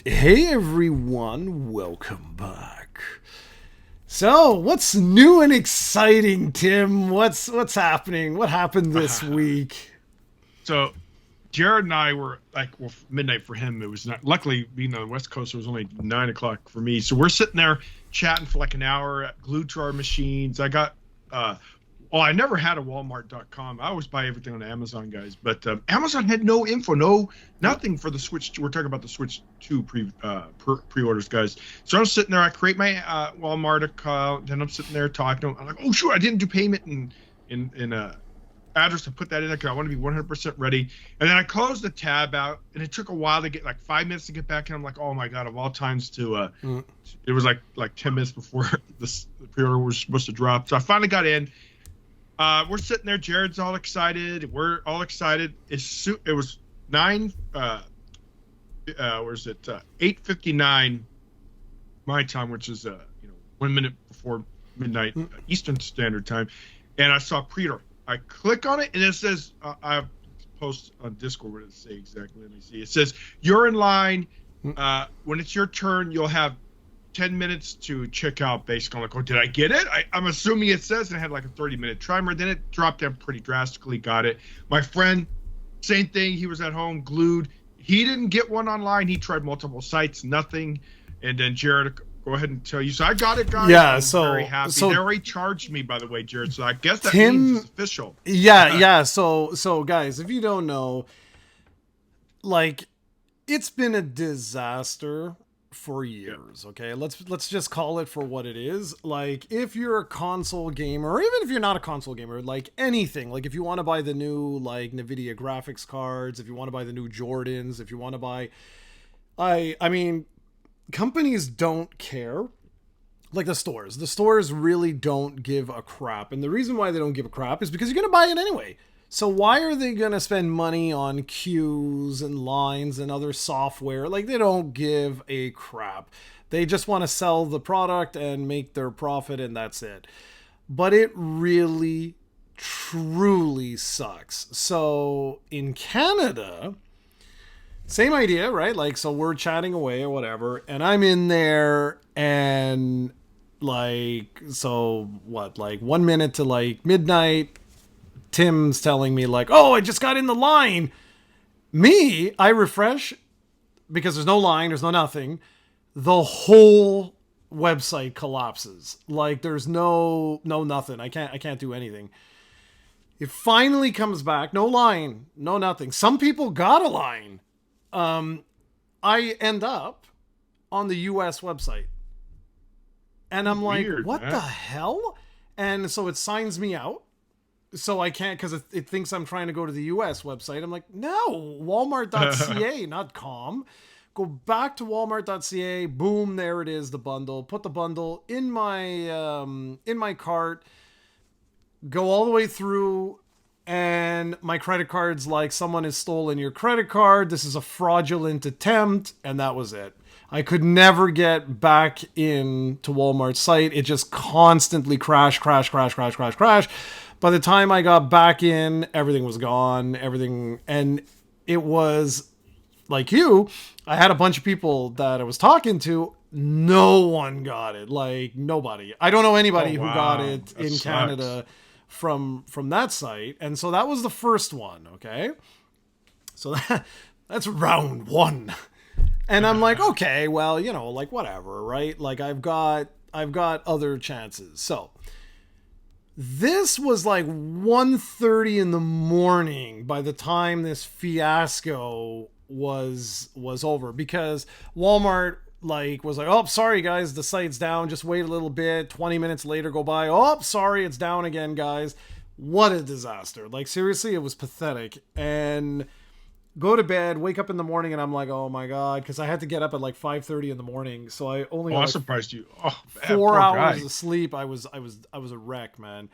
Hey everyone, welcome back. So, what's new and exciting, Tim? What's happening? What happened this week? So Jared and I were like, well, midnight for him. It was not, luckily being on the West Coast, it was only 9 o'clock for me. So we're sitting there chatting for like an hour, glued to our machines. I never had a Walmart.com. I always buy everything on Amazon, guys. But Amazon had no info, nothing for the Switch. We're talking about the Switch 2 pre-orders, guys. So I'm sitting there. I create my Walmart account. Then I'm sitting there talking. I'm like, oh, sure, I didn't do payment in address to put that in there because I want to be 100% ready. And then I closed the tab out, and it took a while to get, like 5 minutes to get back. And I'm like, oh my god, of all times it was like 10 minutes before the pre-order was supposed to drop. So I finally got in. We're sitting there. Jared's all excited. We're all excited. It was 8:59 my time, which is 1 minute before midnight Eastern Standard Time, and I saw pre-order. I click on it, and it says, I post on Discord what it say exactly. Let me see. It says, you're in line. When it's your turn, you'll have 10 minutes to check out. Basically, I'm like, oh, did I get it? I'm assuming it says it had like a 30-minute timer. Then it dropped down pretty drastically. Got it. My friend, same thing. He was at home, glued. He didn't get one online. He tried multiple sites, nothing. And then Jared, go ahead and tell you. So I got it, guys. Yeah, I'm very happy. They already charged me, by the way, Jared. So I guess that Tim, means it's official. Yeah. So guys, if you don't know, like, it's been a disaster for years. Okay, let's just call it for what it is. Like, if you're a console gamer, or even if you're not a console gamer, like anything, like if you want to buy the new like Nvidia graphics cards, if you want to buy the new Jordans, if you want to buy, I mean, companies don't care. Like the stores really don't give a crap. And the reason why they don't give a crap is because you're going to buy it anyway. So why are they going to spend money on queues and lines and other software? Like, they don't give a crap. They just want to sell the product and make their profit, and that's it. But it really, truly sucks. So in Canada, same idea, right? Like, so we're chatting away or whatever, and I'm in there, and like, so what, like 1 minute to like midnight, Tim's telling me like, oh, I just got in the line. I refresh because there's no line, there's no nothing. The whole website collapses. Like, there's no nothing. I can't do anything. It finally comes back. No line, no nothing. Some people got a line. I end up on the US website. And I'm like, weird, what the hell? And so it signs me out. So I can't, because it thinks I'm trying to go to the US website. I'm like, no, walmart.ca, not com. Go back to walmart.ca. Boom, there it is, the bundle. Put the bundle in my cart. Go all the way through, and my credit card's like, someone has stolen your credit card. This is a fraudulent attempt, and that was it. I could never get back in to Walmart's site. It just constantly crash. By the time I got back in, everything was gone. And it was like you. I had a bunch of people that I was talking to. No one got it. Like, nobody. I don't know anybody who got it in Canada from that site. And so that was the first one. Okay. So that's round one. And I'm like, okay, well, like whatever, right? Like I've got other chances. So this was like 1:30 in the morning by the time this fiasco was over, because Walmart was like, oh, sorry guys, the site's down, just wait a little bit. 20 minutes later go by, oh, sorry, it's down again, guys. What a disaster. Like, seriously, it was pathetic. And go to bed, wake up in the morning, and I'm like, oh my god, because I had to get up at like 5:30 in the morning, so I only got I surprised you. Oh, man, 4 hours of sleep. I was a wreck, man.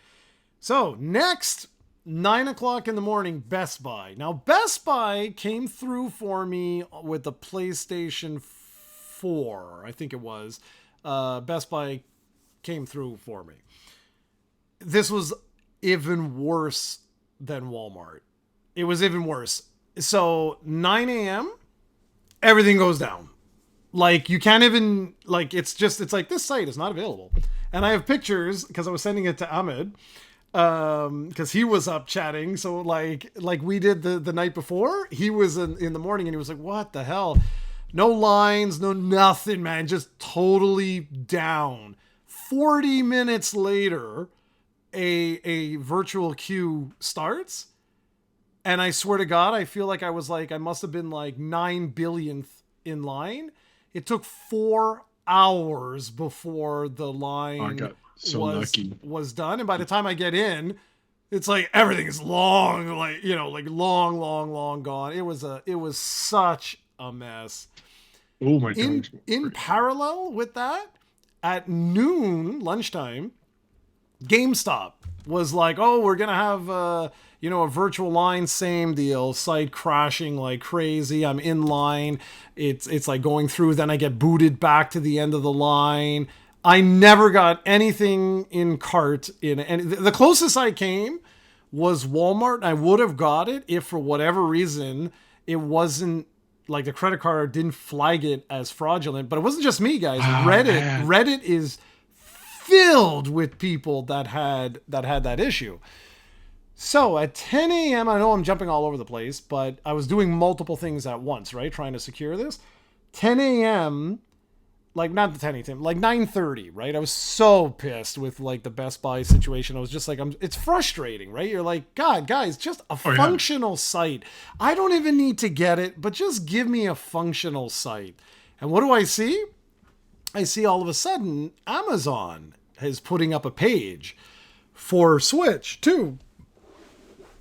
So next, 9 o'clock in the morning, Best Buy. Now, Best Buy came through for me with the PlayStation 4, I think it was. Best Buy came through for me. This was even worse than Walmart. It was even worse. So 9 a.m., everything goes down. Like you can't even like it's like this site is not available. And I have pictures because I was sending it to Ahmed because he was up chatting. So like we did the night before, he was in the morning and he was like, what the hell? No lines, no nothing, man. Just totally down. 40 minutes later, a virtual queue starts. And I swear to God, I feel like I must have been like 9 billionth in line. It took 4 hours before the line was done. And by the time I get in, it's like everything is long, like, like long gone. It was such a mess. Oh my God. In parallel with that, at noon, lunchtime, GameStop was like, oh, we're going to have, a virtual line, same deal, site crashing like crazy. I'm in line. It's like going through, then I get booted back to the end of the line. I never got anything in cart and the closest I came was Walmart. And I would have got it if for whatever reason it wasn't like the credit card didn't flag it as fraudulent. But it wasn't just me, guys. Reddit is filled with people that had that issue. So at 10 a.m., I know I'm jumping all over the place, but I was doing multiple things at once, right? Trying to secure this. 10 a.m., like not the 10 a.m., like 9:30, right? I was so pissed with like the Best Buy situation. I was just like, it's frustrating, right? You're like, God, guys, just a functional site. I don't even need to get it, but just give me a functional site. And what do I see? I see all of a sudden Amazon is putting up a page for Switch too.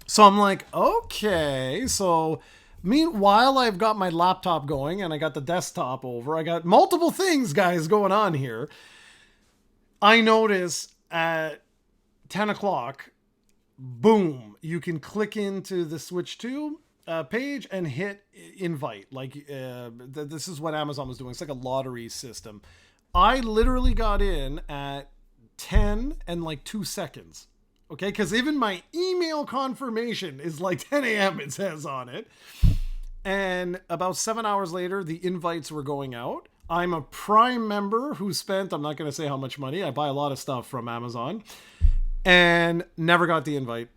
So I'm like, okay. So meanwhile, I've got my laptop going and I got the desktop over. I got multiple things, guys, going on here. I notice at 10 o'clock, boom, you can click into the Switch 2 page and hit invite. Like this is what Amazon was doing. It's like a lottery system. I literally got in at 10 and like 2 seconds. Okay, because even my email confirmation is like 10 a.m. it says on it. And about 7 hours later, the invites were going out. I'm a Prime member who spent, I'm not going to say how much money. I buy a lot of stuff from Amazon. And never got the invite.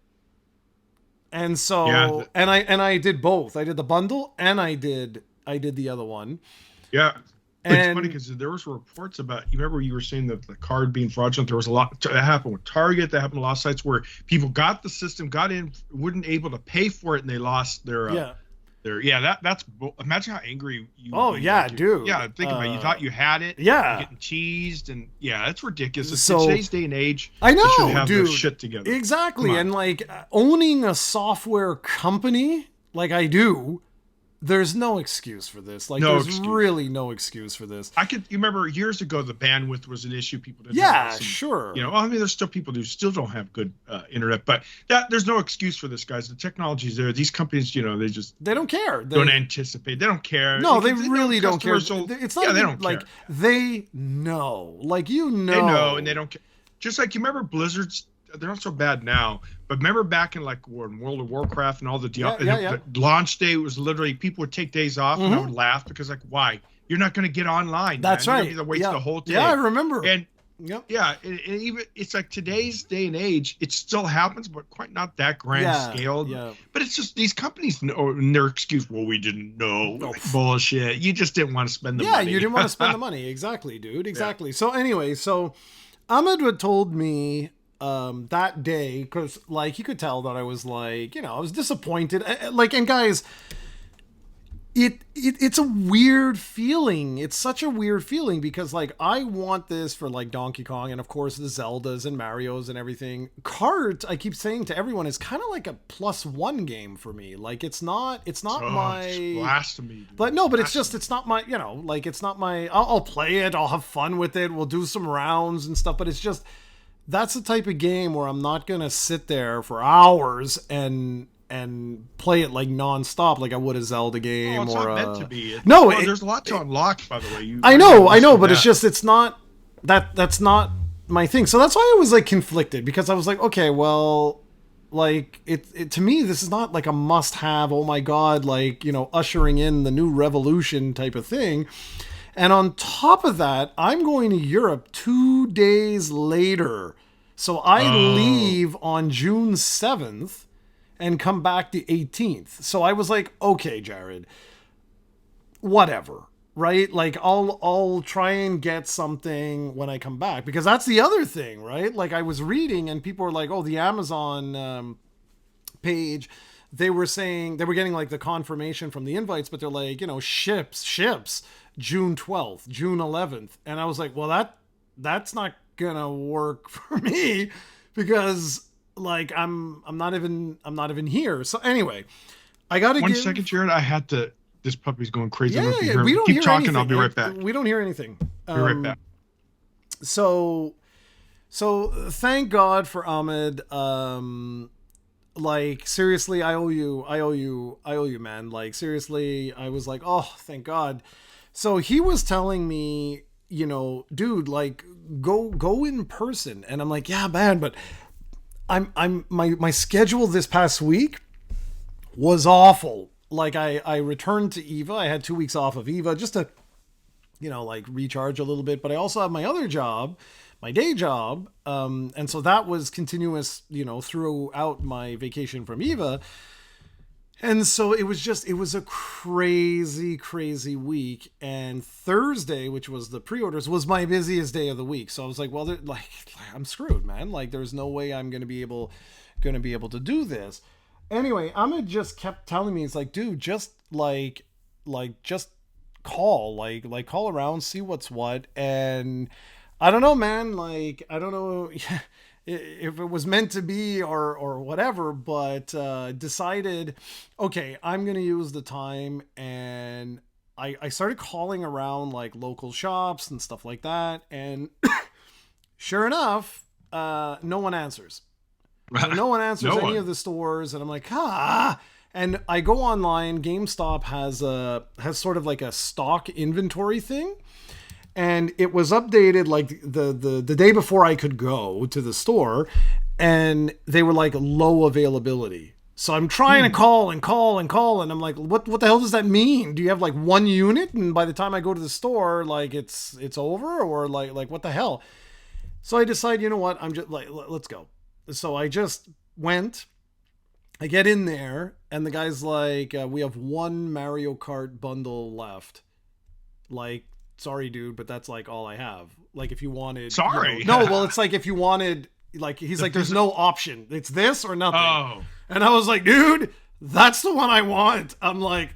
And so, and I did both. I did the bundle and I did the other one. Yeah. It's funny because there was reports about, you remember you were saying that the card being fraudulent. There was a lot that happened with Target. That happened to a lot of sites where people got the system, got in, weren't able to pay for it, and they lost their that's imagine how angry you. Oh yeah, dude. Yeah, think about it. You thought you had it. Yeah, getting cheesed, and yeah, that's ridiculous. So, in today's day and age, I know, they should have dude. Their shit together. Exactly, and like owning a software company like I do. There's no excuse for this. Like, there's really no excuse for this. You remember years ago, the bandwidth was an issue. People didn't have sure. I mean, there's still people who still don't have good internet, but there's no excuse for this, guys. The technology's there. These companies, they don't care. They don't anticipate. They don't care. No, they really don't care. It's not they don't like care. They know. Like, They know, and they don't care. Just like you remember Blizzard's. They're not so bad now, but remember back in like World of Warcraft and all the launch day was literally people would take days off and I would laugh because like, why? You're not going to get online. That's man. right. You're going to waste the whole day. Yeah, I remember. And and even it's like today's day and age, it still happens, but quite not that grand scale. Yeah. But it's just these companies know, and their excuse, well, we didn't know. Like, bullshit. You just didn't want to spend the money. Yeah, you didn't want to spend the money. Exactly, dude. Exactly. Yeah. So anyway, Ahmed had told me that day, because like he could tell that I was like, I was disappointed. Like, and guys, it's a weird feeling. It's such a weird feeling because like I want this for like Donkey Kong and of course the Zeldas and Marios and everything. Kart, I keep saying to everyone, is kind of like a +1 game for me. Like it's not my it's blasphemy. Dude. But no, but it's not my, like it's not my. I'll play it. I'll have fun with it. We'll do some rounds and stuff. But it's just. That's the type of game where I'm not going to sit there for hours and play it like nonstop like I would a Zelda game. It's not meant to be. There's a lot to unlock, by the way. I know, but it's not that's not my thing. So that's why I was like conflicted because I was like, okay, well, like it to me, this is not like a must have. Oh my God, like, ushering in the new revolution type of thing. And on top of that, I'm going to Europe 2 days later. So I Oh, leave on June 7th and come back the 18th. So I was like, okay, Jarrod, whatever. Right? Like I'll try and get something when I come back, because that's the other thing, right? Like I was reading and people were like, "Oh, the Amazon page, they were saying they were getting like the confirmation from the invites, but they're like, ships June 12th, June 11th." And I was like, well, that's not gonna work for me, because like I'm not even here. So anyway, I gotta one second, give. Jared. I had to. This puppy's going crazy. I Yeah, don't know if you yeah, hear we him. don't Keep hear talking. I'll anything. be right back. We don't hear anything. Be right back. So thank God for Ahmed. Like seriously, I owe you, man. Like seriously, I was like, oh, thank God. So he was telling me, dude, like go in person, and I'm like, yeah, man, but my schedule this past week was awful. Like I returned to Eva. I had 2 weeks off of Eva just to like recharge a little bit. But I also have my other job, my day job. And so that was continuous, throughout my vacation from Eva. And so it was a crazy, crazy week. And Thursday, which was the pre-orders, was my busiest day of the week. So I was like, well, like I'm screwed, man. Like there's no way I'm going to be able to do this. Anyway, Ahmed just kept telling me, it's like, dude, just just call, like call around, see what's what. And I don't know, man, like I don't know if it was meant to be or whatever, but decided, okay, I'm gonna use the time. And I started calling around like local shops and stuff like that, and sure enough, no one answers. So no one answers No any one. of the stores, and I'm like, ah. And I go online. GameStop has sort of like a stock inventory thing, and it was updated like the day before I could go to the store, and they were like low availability. So I'm trying to call and call and call, and I'm like, what the hell does that mean? Do you have like one unit, and by the time I go to the store, like it's over, or like what the hell? So I decide, you know what? I'm just like, let's go. So I just went. I get in there, and the guy's like, we have one Mario Kart bundle left. Like, sorry, dude, but that's like all I have. Like, if you wanted, Sorry. no, well, it's like if you wanted, like, he's like, there's no option. It's this or nothing. Oh. And I was like, dude, that's the one I want. I'm like,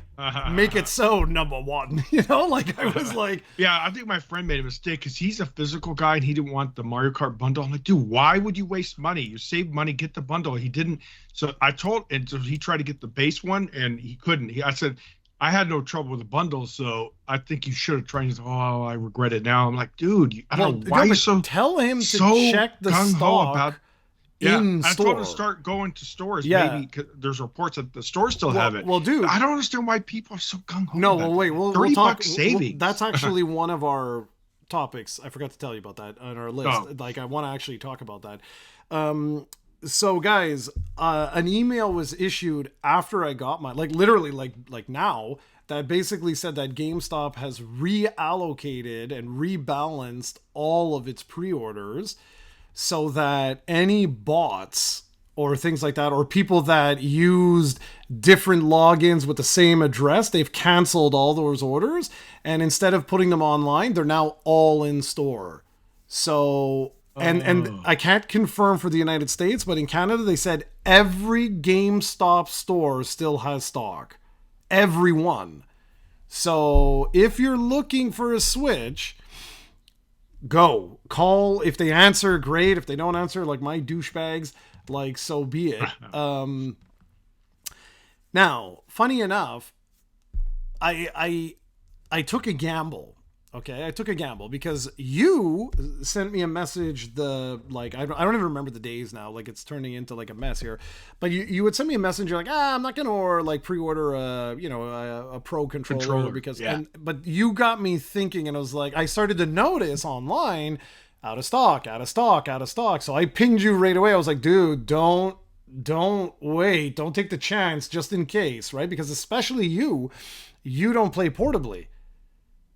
make it so, number one. Like I was like, Yeah, I think my friend made a mistake because he's a physical guy and he didn't want the Mario Kart bundle. I'm like, dude, why would you waste money? You save money, get the bundle. He didn't. So I told, and so he tried to get the base one and he couldn't. I said, I had no trouble with the bundle, so I think you should have tried. He's like, oh, I regret it now. I'm like, dude, I don't know why you so tell him to so check the gung-ho stock Yeah, in I store. told him to start going to stores. Yeah. Maybe 'cause there's reports that the stores still have it. Well, dude, I don't understand why people are so gung ho. no, well, wait, we'll $30 talk. savings. That's actually one of our topics. I forgot to tell you about that on our list. Oh. Like, I want to actually talk about that. So, guys, an email was issued after I got my, like, literally, like now, that basically said that GameStop has reallocated and rebalanced all of its pre-orders so that any bots or things like that, or people that used different logins with the same address, they've canceled all those orders. And instead of putting them online, they're now all in store. So, and I can't confirm for the United States, but in Canada, they said every GameStop store still has stock. Every one. So if you're looking for a Switch, go. Call. If they answer, great. If they don't answer, like my douchebags, like so be it. Now, funny enough, I took a gamble. Okay, I took a gamble because you sent me a message. I don't even remember the days now. Like it's turning into like a mess here. But you would send me a message. You're like, I'm not gonna pre-order a pro controller because. Yeah. But you got me thinking, and I was like, I started to notice online, out of stock, out of stock, out of stock. So I pinged you right away. I was like, dude, don't wait, don't take the chance just in case, right? Because especially you don't play portably.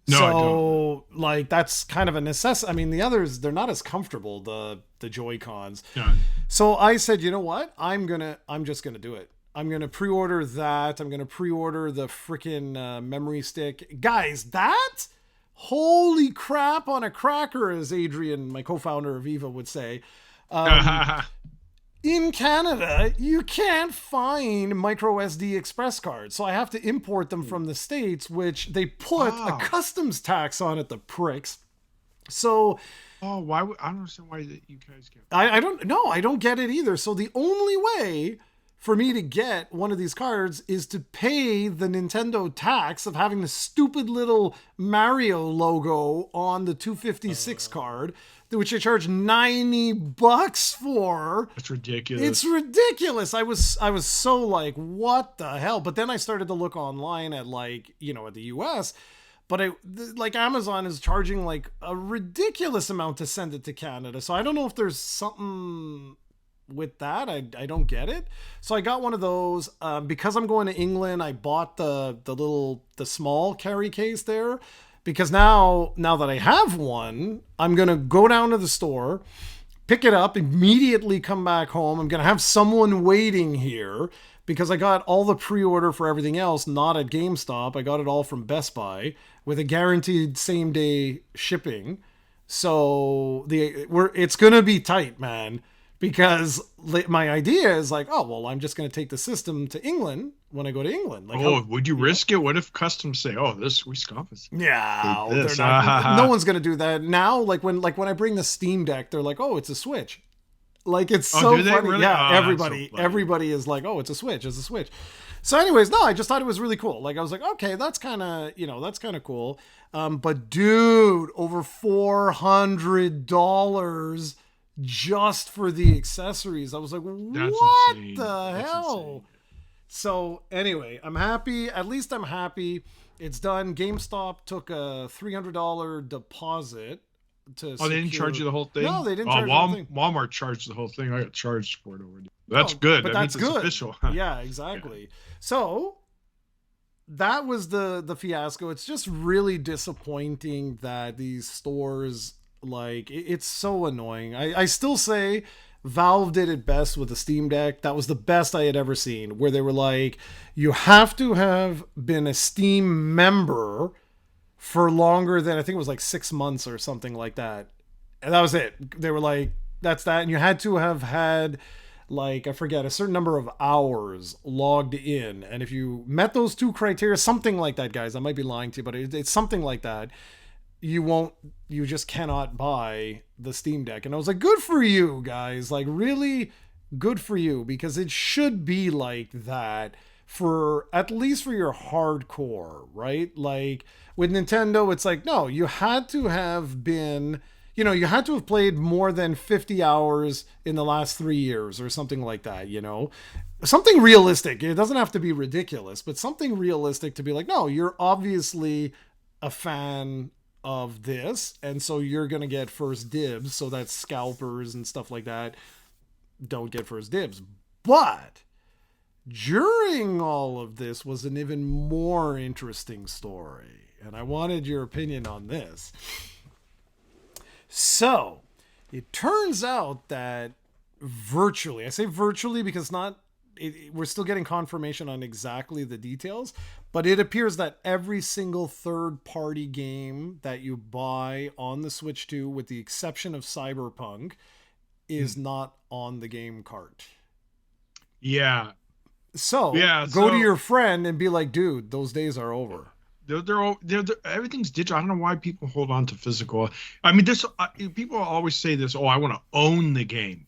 No, I don't. No. So like that's kind of a necessity. I mean, the others they're not as comfortable, the Joy Cons. No. So I said, you know what? I'm just gonna do it. I'm gonna pre-order that. I'm gonna pre-order the freaking memory stick, guys. That holy crap on a cracker, as Adrian, my co-founder of Viva, would say. Um, in Canada, you can't find micro SD express cards, so I have to import them from the States, which they put a Oh. customs tax on it, the pricks. So Oh, why would I don't understand why you guys get. I don't know. I don't get it either. So the only way for me to get one of these cards is to pay the Nintendo tax of having the stupid little Mario logo on the 256 card, which I charge $90 for. That's ridiculous. It's ridiculous. I was so like, what the hell? But then I started to look online at like, at the US, but like Amazon is charging like a ridiculous amount to send it to Canada. So I don't know if there's something with that. I don't get it. So I got one of those. Because I'm going to England, I bought the small carry case there, because now that I have one, I'm gonna go down to the store, pick it up, immediately come back home. I'm gonna have someone waiting here because I got all the pre-order for everything else not at GameStop. I got it all from Best Buy with a guaranteed same day shipping. So it's gonna be tight, man, because my idea is like, oh well, I'm just gonna take the system to England when I go to England. Like, Oh, would you risk it? What if customs say, "Oh, this we scoffers yeah, hate this." they're not. No one's gonna do that now. Like when I bring the Steam Deck, they're like, oh, it's a Switch. Like it's Oh, so do they funny. really? Yeah, Oh, that's so everybody funny. everybody is like, oh, it's a Switch. It's a Switch. So, anyways, no, I just thought it was really cool. Like I was like, okay, that's kind of cool. But dude, over $400 just for the accessories. I was like, That's what insane. the That's hell? insane. So anyway, I'm happy. At least I'm happy. It's done. GameStop took a $300 deposit to. Oh, they didn't charge you the whole thing? No, they didn't Oh, charge the whole thing. Walmart charged the whole thing. I got charged for it already. That's Oh, good. but That that's means it's good. official. Yeah, exactly. So that was the fiasco. It's just really disappointing that these stores, like it's so annoying. I still say Valve did it best with the Steam Deck. That was the best I had ever seen, where they were like, you have to have been a Steam member for longer than, I think it was like 6 months or something like that. And that was it. They were like, that's that. And you had to have had, like, I forget, a certain number of hours logged in. And if you met those two criteria, something like that, guys, I might be lying to you, but it's something like that, you just cannot buy the Steam Deck. And I was like, good for you guys. Like, really good for you, because it should be like that for at least for your hardcore, right? Like with Nintendo, it's like, no, you had to have been, you had to have played more than 50 hours in the last 3 years or something like that, something realistic. It doesn't have to be ridiculous, but something realistic to be like, no, you're obviously a fan of this, and so you're gonna get first dibs, so that scalpers and stuff like that don't get first dibs. But during all of this was an even more interesting story, and I wanted your opinion on this. So it turns out that virtually, I say virtually because we're still getting confirmation on exactly the details, but it appears that every single third party game that you buy on the Switch 2, with the exception of Cyberpunk, is not on the game cart. Yeah. So Yeah. go to your friend and be like, dude, those days are over. They're everything's digital. I don't know why people hold on to physical. I mean, people always say this. Oh, I want to own the game.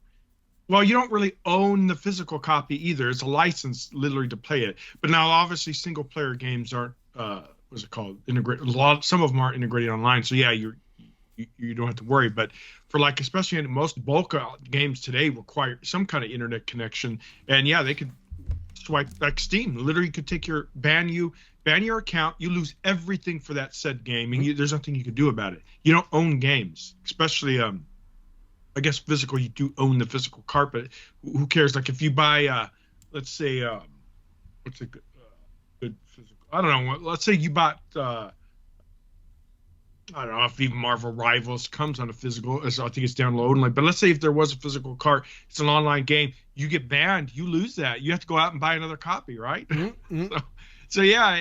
Well, you don't really own the physical copy either. It's a license, literally, to play it. But now, obviously, single player games aren't. What's it called? Integrated. Some of them aren't integrated online. So yeah, you don't have to worry. But for like, especially in most bulk games today, require some kind of internet connection. And yeah, they could swipe like Steam. Literally, could take ban your account. You lose everything for that said game, and there's nothing you can do about it. You don't own games, especially I guess physical. You do own the physical carpet. Who cares? Like if you buy, let's say, what's a good physical? I don't know. Let's say you bought I don't know if even Marvel Rivals comes on a physical. I think it's download only. But let's say if there was a physical cart, it's an online game. You get banned, you lose that. You have to go out and buy another copy, right? Mm-hmm. So yeah,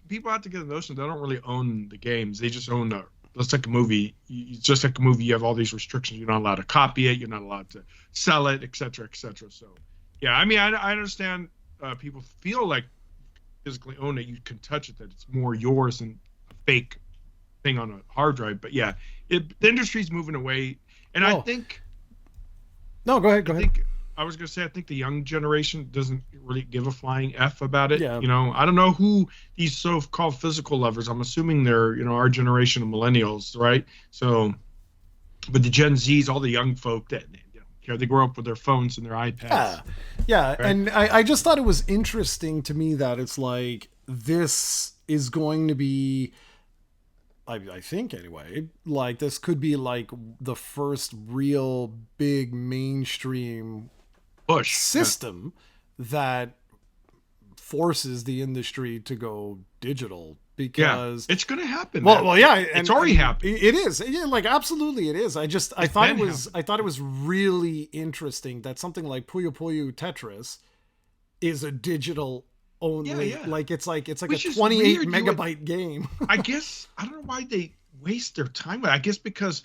people have to get the notion they don't really own the games. They just own the. It's like a movie. It's just like a movie. You have all these restrictions. You're not allowed to copy it. You're not allowed to sell it, et cetera, et cetera. So yeah, I mean, I understand people feel like physically own it. You can touch it. That it's more yours than a fake thing on a hard drive. But yeah, the industry's moving away, and I think. No, go ahead. I was gonna say I think the young generation doesn't really give a flying F about it. Yeah. You know, I don't know who these so-called physical lovers. I'm assuming they're our generation of millennials, right? So, but the Gen Zs, all the young folk that they grow up with their phones and their iPads. Yeah. Right? And I just thought it was interesting to me that it's like this is going to be. I think anyway, like this could be like the first real big mainstream push system that forces the industry to go digital because it's going to happen. Well, yeah, it's already happened. It is. Yeah, like absolutely it is. I thought it was really interesting that something like Puyo Puyo Tetris is a digital only. Yeah. Like it's like a Which 28 megabyte game. I guess I don't know why they waste their time with it. I guess because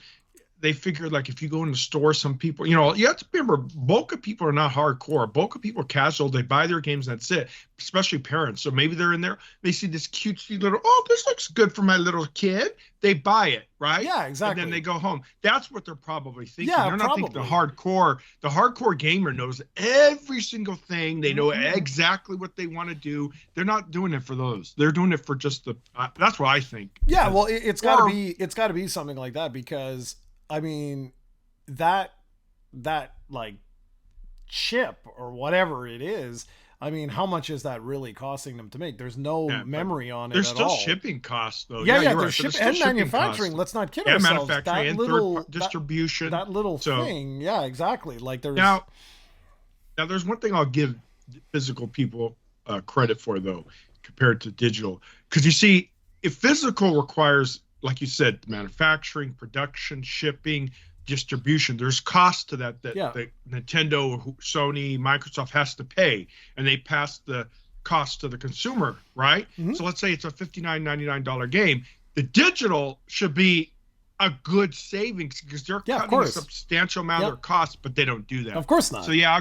they figure like if you go in the store, some people, you have to remember, bulk of people are not hardcore. Bulk of people are casual. They buy their games, that's it. Especially parents. So maybe they're in there, they see this cutesy little, this looks good for my little kid. They buy it, right? Yeah, exactly. And then they go home. That's what they're probably thinking. Yeah, they're not thinking the hardcore gamer knows every single thing. They know exactly what they want to do. They're not doing it for those. They're doing it for just the. That's what I think. Yeah, well, it's got to be something like that because. I mean, that like chip or whatever it is. I mean, how much is that really costing them to make? There's no memory on it. There's at still all. shipping costs though. Yeah, there's right. shipping and manufacturing. Let's not kid ourselves. Manufacturing and third distribution. That little thing. Yeah, exactly. Like there's now there's one thing I'll give physical people credit for though, compared to digital, because you see, if physical requires, like you said, manufacturing, production, shipping, distribution, there's cost to that the Nintendo, Sony, Microsoft has to pay, and they pass the cost to the consumer, right? Mm-hmm. So let's say it's a $59.99 game. The digital should be a good savings because they're cutting a substantial amount of their costs, but they don't do that. Of course not. So yeah,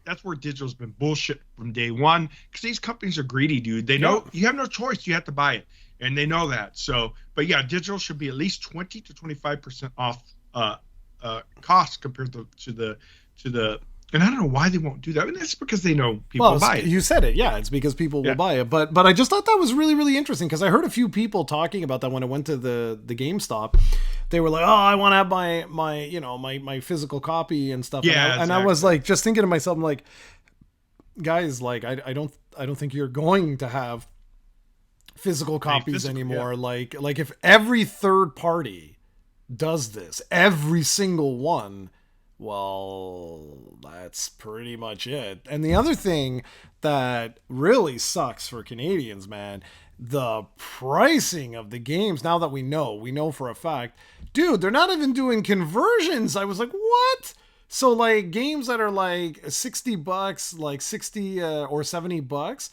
that's where digital's been bullshit from day one, because these companies are greedy, dude. They know you have no choice; you have to buy it. And they know that. So, but yeah, digital should be at least 20 to 25% off cost compared to the. And I don't know why they won't do that. I mean, it's because they know people will buy it. You said it, yeah. It's because people will buy it. But I just thought that was really, really interesting because I heard a few people talking about that when I went to the GameStop. They were like, "Oh, I want to have my physical copy and stuff." Yeah, and I was like, just thinking to myself, I'm like, guys, like I don't think you're going to have physical copies anymore. Like if every third party does this, every single one, well, that's pretty much it. And the other thing that really sucks for Canadians, man, the pricing of the games, now that we know for a fact, dude, they're not even doing conversions. I was like, what? So like games that are like $60, like 60 or $70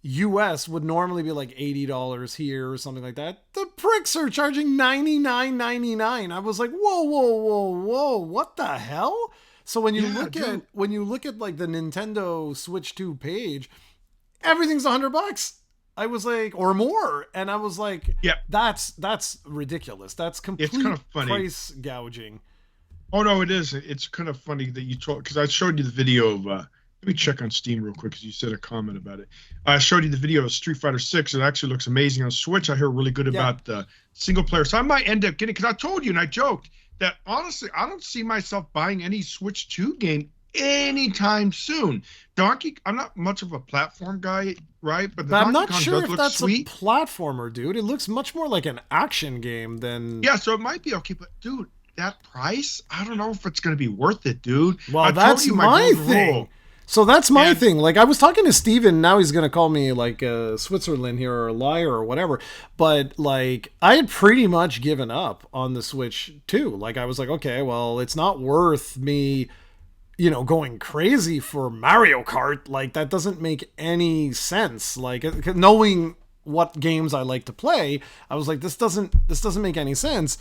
US would normally be like $80 here or something like that. The pricks are charging $99.99. I was like, whoa, what the hell? So when you look at like the Nintendo Switch 2 page, everything's $100. I was like, or more, and I was like, that's ridiculous. That's complete kind of funny. Price gouging. Oh no, it is. It's kind of funny that you told, because I showed you the video of. Let me check on Steam real quick because you said a comment about it. I showed you the video of Street Fighter 6. It actually looks amazing on Switch. I hear really good about the single player. So I might end up getting, because I told you and I joked that honestly, I don't see myself buying any Switch 2 game anytime soon. I'm not much of a platform guy, right? But I'm not sure if that's sweet. A platformer, dude. It looks much more like an action game than. Yeah, so it might be okay, but dude, that price, I don't know if it's going to be worth it, dude. Well, that's my thing. So that's my And thing. Like I was talking to Steven, now he's gonna call me like Switzerland here or a liar or whatever. But like I had pretty much given up on the Switch too. Like I was like, okay, well, it's not worth me, going crazy for Mario Kart. Like that doesn't make any sense. Like knowing what games I like to play, I was like, this doesn't make any sense.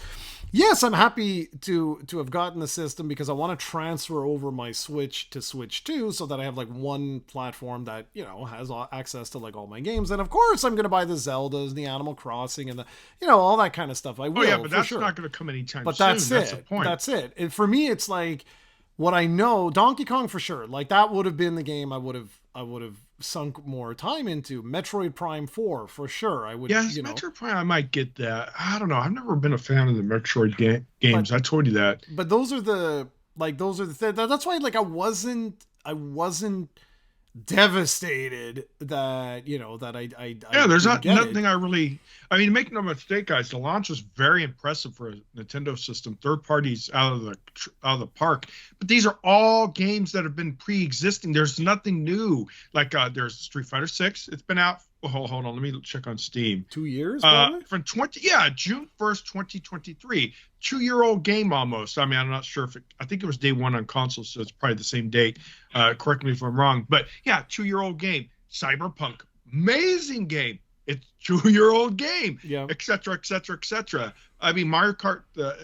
Yes, I'm happy to have gotten the system because I want to transfer over my Switch to Switch 2 so that I have like one platform that, has access to like all my games. And of course, I'm going to buy the Zeldas, the Animal Crossing, and all that kind of stuff. I will. oh yeah, but for that's sure. not going to come anytime But soon. that's That's the it. point. That's it. And for me, it's like what I know. Donkey Kong for sure. Like that would have been the game I would have sunk more time into. Metroid Prime 4 for sure. I would. Yes, Metroid Prime, I might get that. I don't know. I've never been a fan of the Metroid games. I told you that. But those are the that's why like I wasn't devastated that that I Yeah, there's didn't get nothing it. I mean, make no mistake, guys, the launch was very impressive for a Nintendo system. Third parties out of the park, but these are all games that have been pre-existing. There's nothing new. Like there's Street Fighter 6. It's been out. Oh, hold on, let me check on Steam. 2 years, probably? From June 1st, 2023. 2-year-old game almost. I mean, I'm not sure I think it was day one on console, so it's probably the same date. Correct me if I'm wrong, but yeah, 2-year-old game. Cyberpunk, amazing game. It's 2-year-old game, Yeah. et cetera, et cetera, et cetera. I mean, Mario Kart, the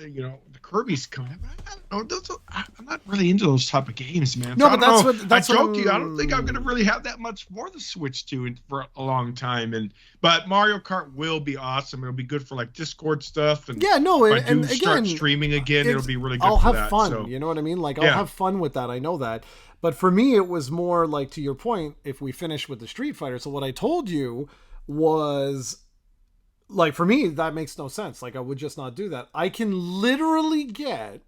Kirby's coming. I don't know. I'm not really into those type of games, man. No, So but that's I what told you. I don't think I'm going to really have that much for the Switch 2 for a long time. But Mario Kart will be awesome. It'll be good for like Discord stuff. And Yeah, no, if I do and start again, streaming again, it'll be really good. I'll for have that, fun. so. You know what I mean? Like I'll Yeah. have fun with that. I know that. But for me, it was more like to your point. If we finish with the Street Fighter, so what I told you was like for me that makes no sense. Like I would just not do that. I can literally get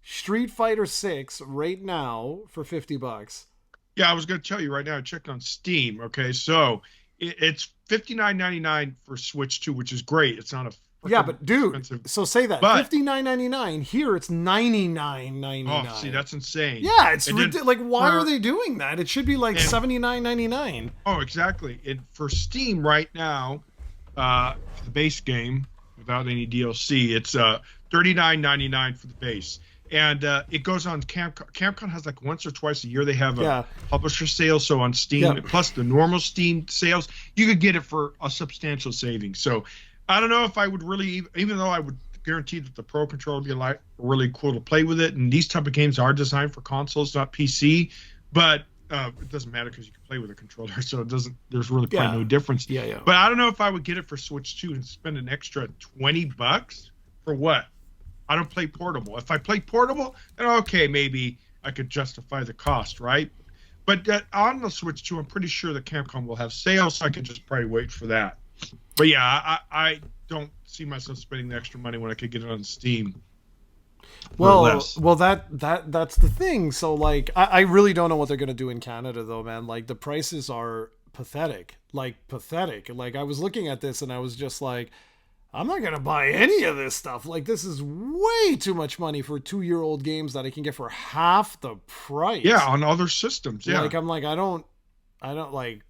Street Fighter 6 right now for $50. Yeah, I was going to tell you right now. I checked on Steam. Okay, so it's $59.99 for Switch 2, which is great. It's not a Yeah, but dude, expensive. so say that But- $59.99 here. It's $99.99. Oh, see, that's insane. yeah, it's And then like why for- are they doing that? It should be like $79.99. Oh, exactly. And for Steam right now, for the base game without any DLC, it's $39.99 for the base. And it goes on Camcon. Camcon has like once or twice a year they have a publisher sale. So on Steam, plus the normal Steam sales, you could get it for a substantial savings. So I don't know if I would really, even though I would guarantee that the Pro Controller would be really cool to play with it. And these type of games are designed for consoles, not PC. But it doesn't matter because you can play with a controller, so it doesn't. There's really probably no difference. Yeah. But I don't know if I would get it for Switch 2 and spend an extra $20 for what? I don't play portable. If I play portable, then okay, maybe I could justify the cost, right? But on the Switch 2, I'm pretty sure that Capcom will have sales, so I could just probably wait for that. But yeah, I don't see myself spending the extra money when I could get it on Steam. Well, that's the thing. So like, I really don't know what they're gonna do in Canada though, man. Like the prices are pathetic. Like I was looking at this and I was just like, I'm not gonna buy any of this stuff. Like this is way too much money for 2-year-old games that I can get for half the price. Yeah, on other systems. Yeah, like I'm like I don't like.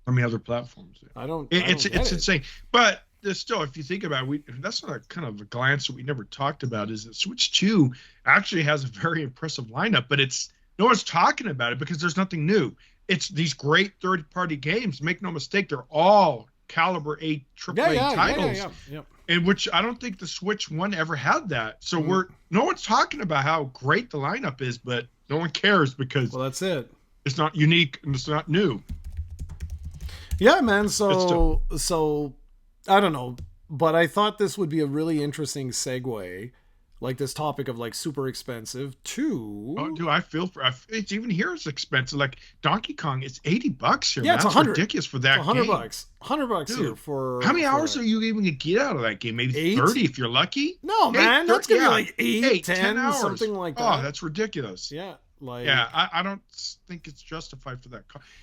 I mean, other platforms. Yeah. I don't. It's insane. But still, if you think about it, that's not a kind of a glance that we never talked about. Is that Switch 2 actually has a very impressive lineup, but no one's talking about it because there's nothing new. It's these great third-party games. Make no mistake, they're all caliber A AAA titles. Yeah. In which I don't think the Switch 1 ever had that. So no one's talking about how great the lineup is, but no one cares because that's it. It's not unique and it's not new. Yeah, man. So I don't know, but I thought this would be a really interesting segue, like this topic of like super expensive to. Oh, dude, I feel it's even here. It's expensive. Like Donkey Kong, it's $80 here. Yeah, man. it's $100. Ridiculous for that. $100. Game. $100 Dude, here for. How many for hours that. are you even gonna get out of that game? Maybe 8? 30 if you're lucky. No, man, that's gonna be like 8, 10 hours, something like that. Oh, that's ridiculous. Yeah, like I don't think it's justified for that.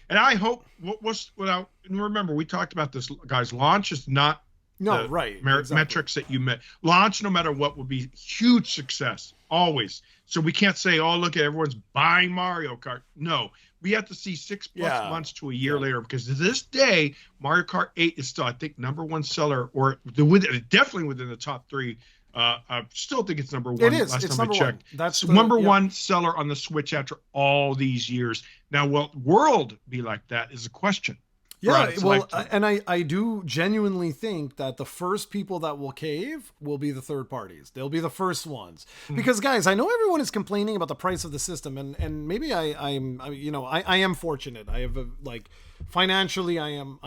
And I hope and remember we talked about this, guys. Launch is not metrics that you met. Launch, no matter what, will be huge success always. So we can't say, oh, look at everyone's buying Mario Kart. No, we have to see 6+ Yeah. months to a year later, because to this day, Mario Kart 8 is still, I think, #1 seller, or definitely within the top 3. I still think it's #1. It is. Last It's time I number one. checked, That's so the #1 seller on the Switch after all these years. Now, will World be like that? Is a question. Yeah, well, and I do genuinely think that the first people that will cave will be the third parties. They'll be the first ones. Because guys, I know everyone is complaining about the price of the system, and maybe I'm I am fortunate. I have like financially I'm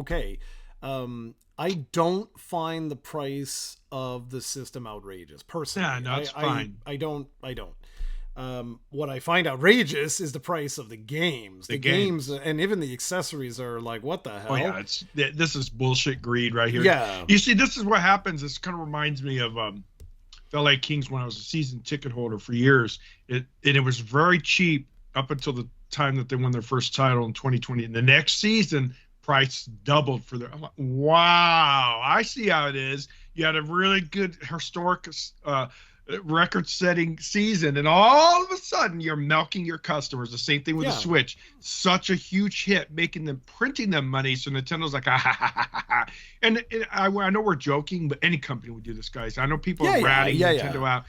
okay. I don't find the price of the system outrageous personally. Yeah, no, it's fine. I don't. What I find outrageous is the price of the games. The games and even the accessories are like, what the hell? Oh yeah, this is bullshit greed right here. Yeah. You see, this is what happens. This kind of reminds me of the LA Kings when I was a season ticket holder for years. It was very cheap up until the time that they won their first title in 2020. And the next season, price doubled for their. I'm like, wow, I see how it is. You had a really good historic record-setting season, and all of a sudden you're milking your customers. The same thing with the Switch. Such a huge hit, printing them money. So Nintendo's like, and I know we're joking, but any company would do this, guys. I know people are ratting Nintendo out.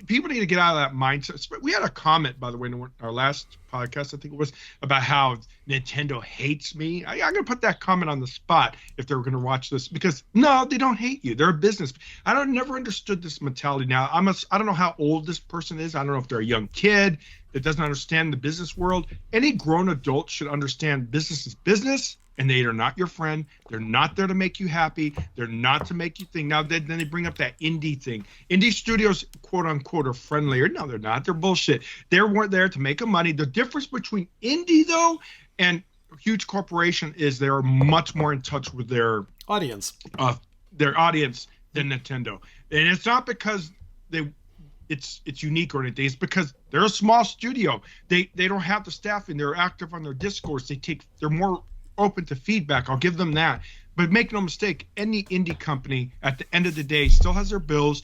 People need to get out of that mindset. We had a comment, by the way, in our last podcast, I think it was, about how Nintendo hates me. I'm going to put that comment on the spot if they're going to watch this, because no, they don't hate you. They're a business. Never understood this mentality. Now, I don't know how old this person is. I don't know if they're a young kid that doesn't understand the business world. Any grown adult should understand business is business. And they are not your friend. They're not there to make you happy. They're not to make you think. Now, then they bring up that indie thing. Indie studios, quote unquote, are friendlier. No, they're not. They're bullshit. They weren't there to make a money. The difference between indie, though, and huge corporation is they're much more in touch with their audience than Nintendo. And it's not because it's unique or anything. It's because they're a small studio. They don't have the staffing. They're active on their Discords. They're more open to feedback. I'll give them that. But make no mistake, any indie company at the end of the day still has their bills,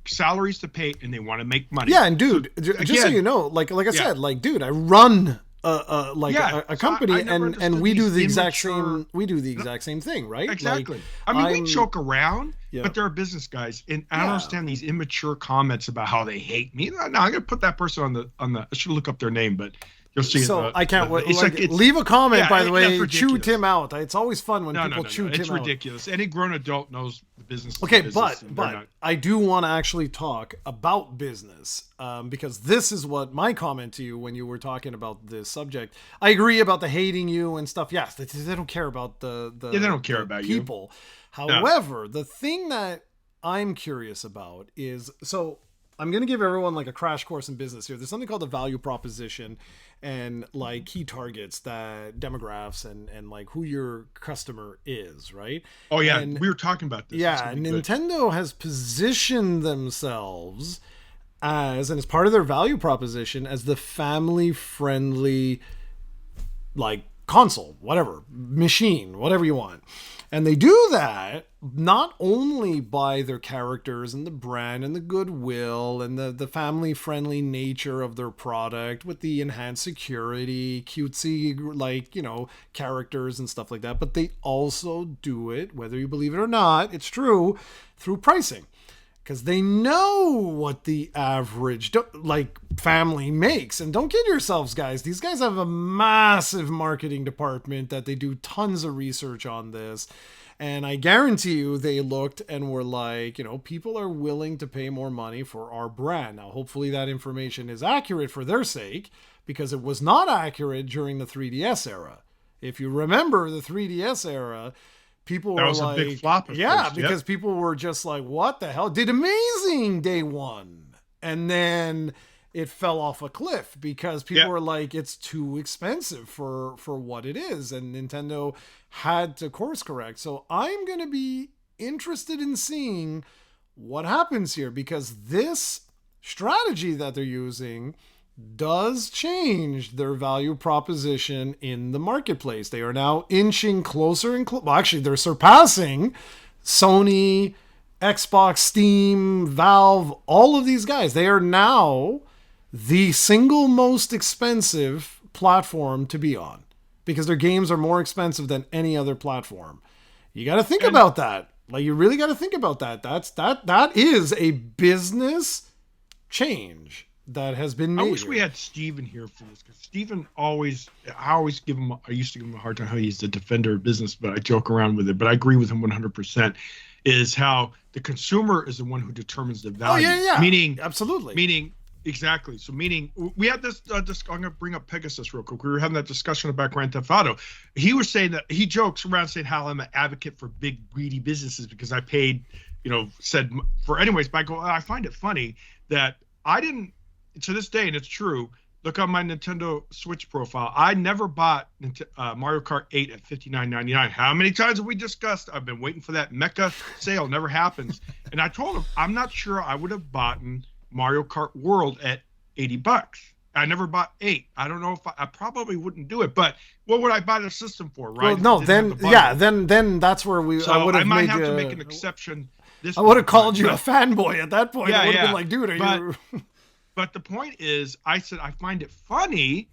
salaries to pay, and they want to make money. Yeah, and dude, so, just so you know, like I said, like, dude, I run a company, and we do the exact same thing, right? Exactly. Like, we joke around, but they're business guys, and I don't understand these immature comments about how they hate me. No, I'm gonna put that person on the. I should look up their name, but. So I can't wait. Leave a comment, by the way. Chew Tim out. It's always fun when people chew Tim out. It's ridiculous. Any grown adult knows the business. Okay, but I do want to actually talk about business, because this is what my comment to you when you were talking about this subject. I agree about the hating you and stuff. Yes, they don't care about they don't care about people. However, the thing that I'm curious about is, so I'm going to give everyone like a crash course in business here. There's something called the value proposition, and like key targets, that demographics, and like who your customer is, right? Oh yeah, and, we were talking about this. Yeah, Nintendo has positioned themselves as part of their value proposition, as the family friendly, like, console, whatever, machine, whatever you want. And they do that not only by their characters and the brand and the goodwill and the family-friendly nature of their product with the enhanced security, cutesy, like, characters and stuff like that, but they also do it, whether you believe it or not, it's true, through pricing. Because they know what the average family makes. And don't kid yourselves, guys. These guys have a massive marketing department that they do tons of research on this. And I guarantee you they looked and were like, people are willing to pay more money for our brand. Now, hopefully that information is accurate for their sake, because it was not accurate during the 3DS era. If you remember the 3DS era, people were like, a big flop. Because people were just like, what the hell? Did amazing day one. And then it fell off a cliff because people were like, it's too expensive for what it is. And Nintendo had to course correct. So I'm going to be interested in seeing what happens here, because this strategy that they're using does change their value proposition in the marketplace. They are now inching closer and well, actually, they're surpassing Sony, Xbox, Steam, Valve, all of these guys. They are now the single most expensive platform to be on because their games are more expensive than any other platform. You got to think about that. Like, you really got to think about that. That is a business change that has been made. I wish we had Steven here for this, because Steven I used to give him a hard time how he's the defender of business, but I joke around with it. But I agree with him 100%, is how the consumer is the one who determines the value. Oh, yeah. Meaning, absolutely. Exactly. So meaning, we had this, I'm going to bring up Pegasus real quick. We were having that discussion about Grand Theft Auto. He was saying that he jokes around saying how I'm an advocate for big greedy businesses because I paid, said for anyways, but I find it funny that I didn't, to this day, and it's true, look on my Nintendo Switch profile, I never bought Mario Kart 8 at $59.99. How many times have we discussed? I've been waiting for that mecha sale. Never happens. And I told him, I'm not sure I would have bought Mario Kart World at $80. I never bought 8. I don't know if I probably wouldn't do it, but what would I buy the system for, right? Well, no, then that's where so I might have to make an exception. I would have called you a fanboy at that point. I would have been like, dude, are you... But the point is, I said, I find it funny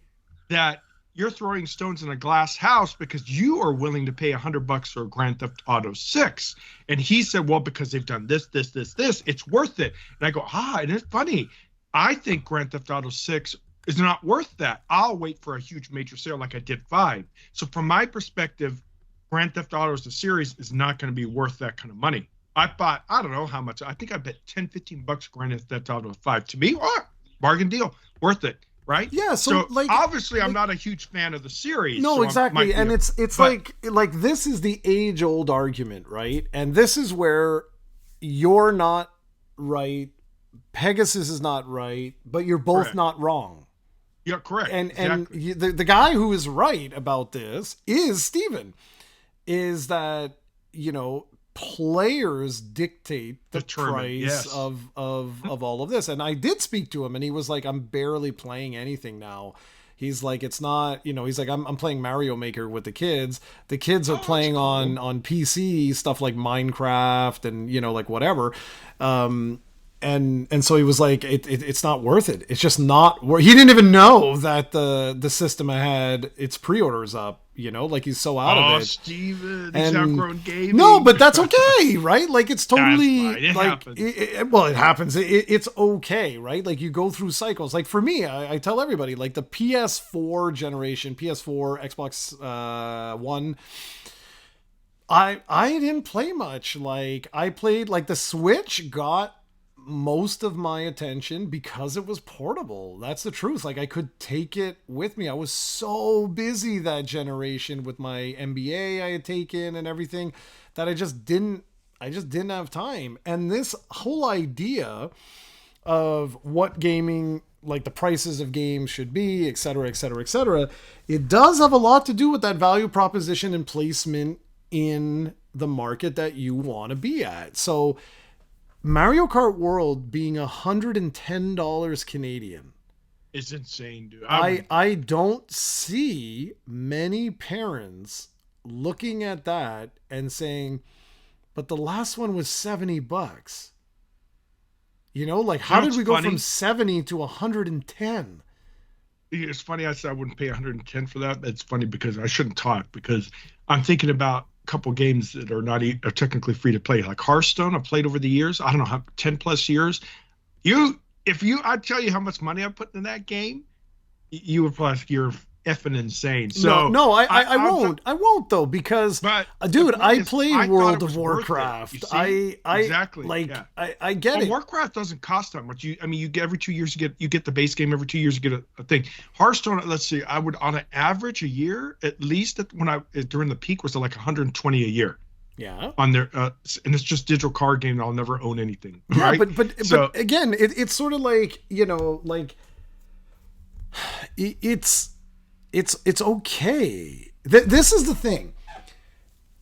that you're throwing stones in a glass house because you are willing to pay $100 for Grand Theft Auto 6. And he said, well, because they've done this, it's worth it. And I go, and it's funny. I think Grand Theft Auto 6 is not worth that. I'll wait for a huge major sale like I did 5. So from my perspective, Grand Theft Auto as a series is not going to be worth that kind of money. I bought, I don't know how much. I think I bet $10-15 Grand Theft Auto 5. To me, bargain deal, worth it, right? Yeah. So like, obviously, I'm not a huge fan of the series. No, so exactly, and it's like this is the age-old argument, right? And this is where you're not right, Pegasus is not right, but you're both correct. Not wrong. Yeah, correct. And exactly. And the guy who is right about this is Steven. Is that players dictate the price of all of this. And I did speak to him and he was like, I'm barely playing anything now. He's like, it's not, he's like, I'm playing Mario Maker with the kids. The kids are playing on PC stuff like Minecraft and, like whatever. And so he was like, it's not worth it. It's just not worth. He didn't even know that the system had its pre-orders up. Like he's so out of it. Steven, he's outgrown gaming. No, but that's okay, right? Like it's totally it like happens. It happens. It's okay, right? Like you go through cycles. Like for me, I tell everybody, like the PS4 generation, PS4, Xbox One. I didn't play much. Like I played like the Switch got most of my attention because it was portable. That's the truth. Like I could take it with me. I was so busy that generation with my MBA I had taken and everything that I just didn't have time. And this whole idea of what gaming, like the prices of games should be, et cetera, et cetera, et cetera, it does have a lot to do with that value proposition and placement in the market that you want to be at. So Mario Kart World being $110 Canadian. It's insane, dude. I don't see many parents looking at that and saying, but the last one was $70. Like how did we go from 70 to 110? It's funny I said I wouldn't pay 110 for that. It's funny because I shouldn't talk because I'm thinking about couple games that are not are technically free to play, like Hearthstone. I've played over the years. I don't know how 10 plus years. I tell you how much money I put in that game, you would probably you're effing insane. So no, I won't. I won't though because, dude, I played World of Warcraft. Exactly. Like yeah. I get it. Warcraft doesn't cost that much. You get every 2 years you get the base game. Every 2 years you get a thing. Hearthstone, let's see, I would on an average a year at least during the peak was like 120 a year. Yeah. On their and it's just digital card game. I'll never own anything. Yeah, right? but again, it's sort of like like it's okay. This is the thing.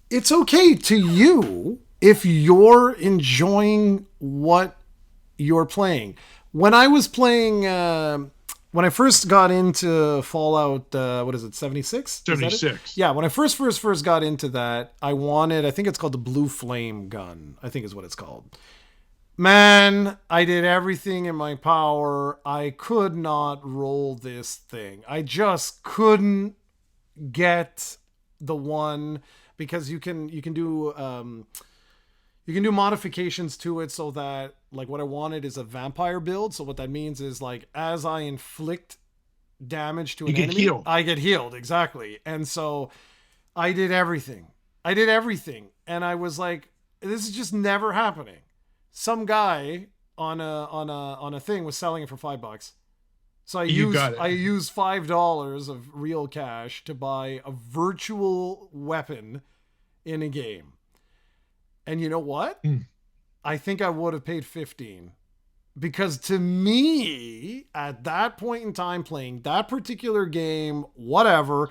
It's okay to you if you're enjoying what you're playing. When I was playing, when I first got into Fallout, what is it, 76? 76. Yeah, when I first got into that, I think it's called the Blue Flame gun, I think is what it's called. Man, I did everything in my power. I could not roll this thing. I just couldn't get the one because you can do modifications to it so that like what I wanted is a vampire build. So what that means is like as I inflict damage to You an get enemy, healed. I get healed exactly. And so I did everything. I did everything, and I was like, this is just never happening. Some guy on a thing was selling it for $5. So You got I it. used $5 of real cash to buy a virtual weapon in a game. And you know what? Mm. I think I would have paid 15 because to me at that point in time playing that particular game, whatever,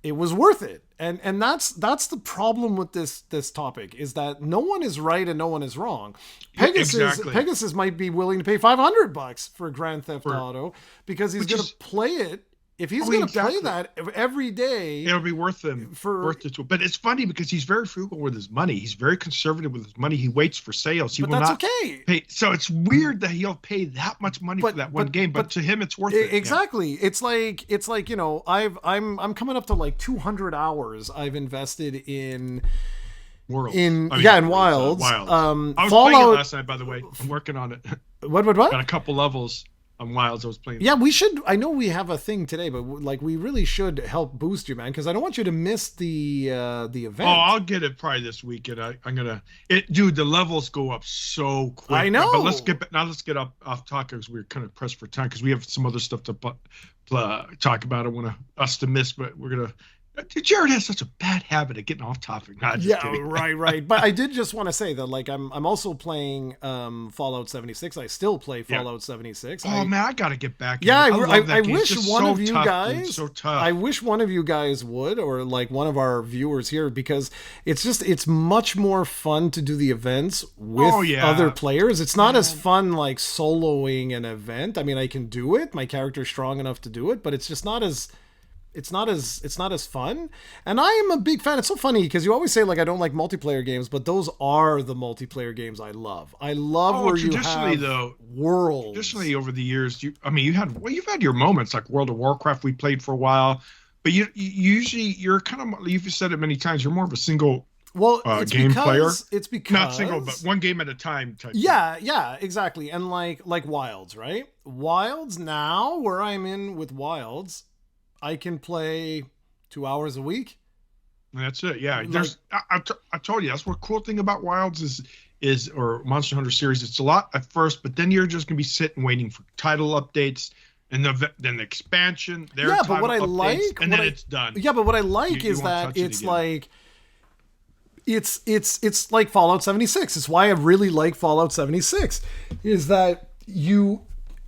it was worth it. And that's the problem with this topic is that no one is right and no one is wrong. Exactly. Pegasus might be willing to pay $500 for Grand Theft For Auto because he's which going to is play it. If he's oh, going to play exactly. that every day It'll be worth them, for worth it to. But it's funny because he's very frugal with his money. He's very conservative with his money. He waits for sales. He but will that's not okay. pay. So it's weird that he'll pay that much money for that one game. But to him, it's worth it. Exactly. It's like you know I'm coming up to like 200 hours I've invested in Worlds. in I mean, yeah in Wilds. Wilds. I was playing it Fallout. last night, by the way. I'm working on it. What? Got a couple levels on Wilds. I was playing. Yeah, we should. I know we have a thing today, but like we really should help boost you, man, because I don't want you to miss the event. Oh, I'll get it probably this weekend. I'm gonna it, dude. The levels go up so quick. I know. But let's get up off topic because we're kind of pressed for time because we have some other stuff to talk about. I want us to miss, but we're gonna. Jarrod has such a bad habit of getting off topic. Nah, just Yeah, kidding. right. But I did just want to say that like I'm also playing Fallout 76. I still play Yeah. Fallout 76. Oh man, I gotta get back. Yeah, in it. love that I game. It's wish just one so of you tough, dude. guys. So tough. I wish one of you guys would, or like one of our viewers here, because it's much more fun to do the events with Oh, yeah. other players. It's not as fun like soloing an event. I mean, I can do it. My character's strong enough to do it, but it's just not as. It's not as fun. And I am a big fan. It's so funny because you always say like I don't like multiplayer games, but those are the multiplayer games I love. I love where you have worlds. Traditionally over the years, you've had your moments like World of Warcraft we played for a while, but you usually you're kind of you've said it many times. You're more of a single game player. It's because Not single, but one game at a time type. Yeah, exactly. And like Wilds, right? Wilds now, where I'm in with Wilds, I can play 2 hours a week. That's it. Yeah. I told you that's what cool thing about Wilds is or Monster Hunter series. It's a lot at first, but then you're just gonna be sitting waiting for title updates and then the expansion. But what I like, and then it's done. Yeah, but what I like is that it's like it's like Fallout 76. It's why I really like Fallout 76 is that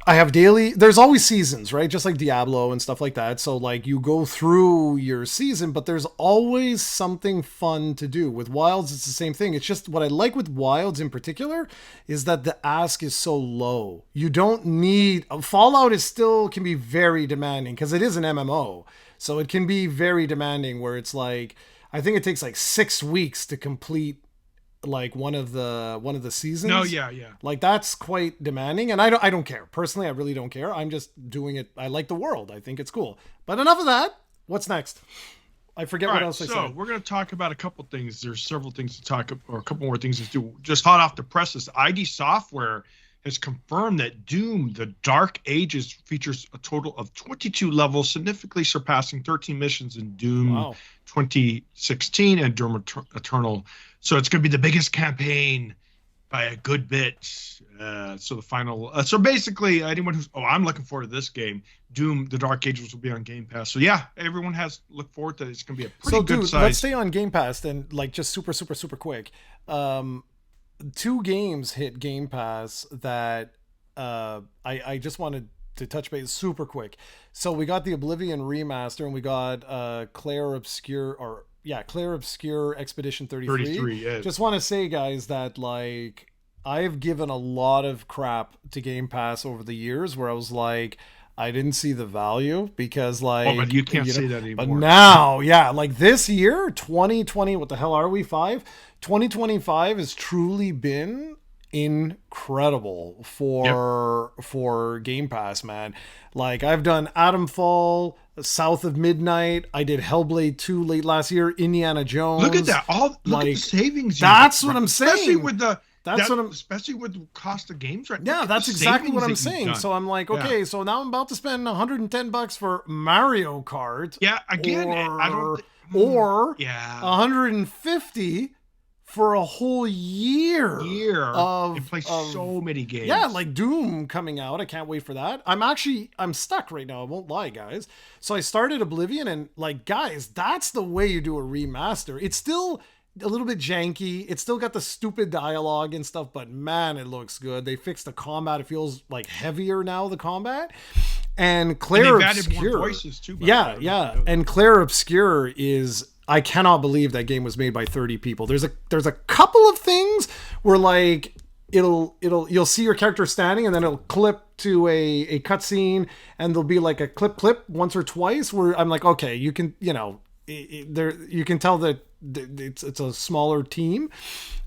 I have daily, there's always seasons, right? Just like Diablo and stuff like that. So like you go through your season, but there's always something fun to do. With Wilds, it's the same thing. It's just what I like with Wilds in particular is that the ask is so low. You don't need, Fallout is still can be very demanding because it is an MMO. So it can be very demanding where it's like, I think it takes like 6 weeks to complete like one of the seasons. No, yeah. Like that's quite demanding, and I don't care. Personally, I really don't care. I'm just doing it. I like the world. I think it's cool. But enough of that. What's next? I forget what else I said. So we're going to talk about a couple things. There's several things to talk about, or a couple more things to do. Just hot off the presses, ID Software has confirmed that Doom: The Dark Ages features a total of 22 levels, significantly surpassing 13 missions in Doom 2016 and Doom Eternal. So it's going to be the biggest campaign by a good bit. So the final. So basically, anyone who's I'm looking forward to this game. Doom: The Dark Ages will be on Game Pass. So yeah, everyone has look forward to it. It's going to be a pretty good size. Let's stay on Game Pass and like just super quick. 2 games hit Game Pass that I just wanted to touch base super quick. So we got the Oblivion remaster and we got Claire Obscure Expedition 33. 33, yeah. Just want to say, guys, that like I've given a lot of crap to Game Pass over the years where I was like, I didn't see the value because like but you can't say that anymore. But now, yeah, like this year, 2020, what the hell are we? 2025 has truly been incredible Yep. for Game Pass, man. Like I've done Atomfall, South of Midnight. I did Hellblade 2 late last year, Indiana Look at Jones. that. Look at the Like savings you that's what brought, I'm saying. That's what I'm especially with the cost of games, right? Look Yeah, at the that's exactly what savings I'm that you've saying. done. So I'm like, Yeah. okay, so now I'm about to spend $110 for Mario Kart Yeah. Again, I don't. or Th- or yeah. 150 for a whole year Year and of play so many yeah, games. like Doom coming out. I can't wait for that. I'm stuck right now. I won't lie, guys. So I started Oblivion and like, guys, that's the way you do a remaster. It's still a little bit janky. It's still got the stupid dialogue and stuff, but man, it looks good. They fixed the combat. It feels like heavier now, the combat. And And Claire they've added more Obscure. voices too. By the way. I Yeah, don't know if you yeah. know that. And Claire Obscure is I cannot believe that game was made by 30 people. There's a couple of things where like you'll see your character standing and then it'll clip to a cutscene and there'll be like a clip once or twice where I'm like, okay, you can, there you can tell that it's a smaller team.